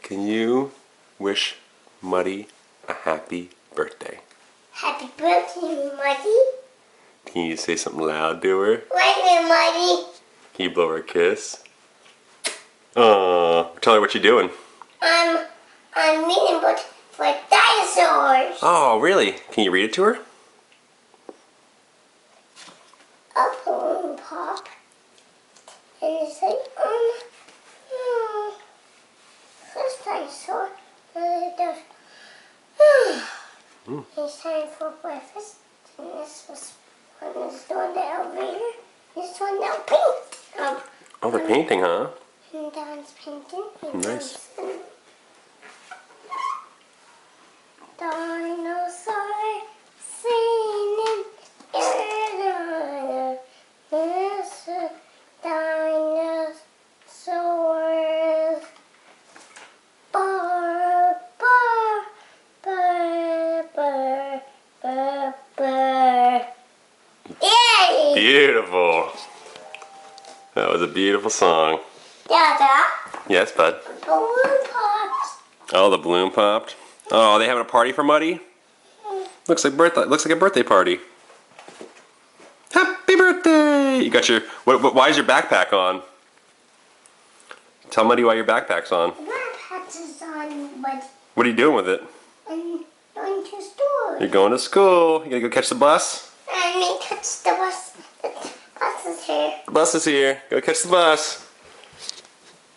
Can you wish Muddy a happy birthday? Happy birthday, Muddy. Can you say something loud to her? Right here, Muddy. Can you blow her a kiss? Tell her what you're doing. I'm reading books for dinosaurs. Oh, really? Can you read it to her? A balloon pop. And it's like, this dinosaur. It's time for breakfast. And this was when I was doing the elevator. This one now paint. Oh, they're painting, huh? And Don's painting. And Nice. Dinosaur singing. This dinosaurs. Burr, burr, burr, burr, burr, burr. Yay! Beautiful. That was a beautiful song. Dada, Yes, bud. balloon pops. Oh, the balloon popped. Oh, they having a party for Muddy? Looks like a birthday party. Happy birthday! You got your why is your backpack on? Tell Muddy why your backpack's on. My hat is on, but What are you doing with it? I'm going to store. You're going to school. You gonna go catch the bus? I may touch the bus. The bus is here. The bus is here. Go catch the bus.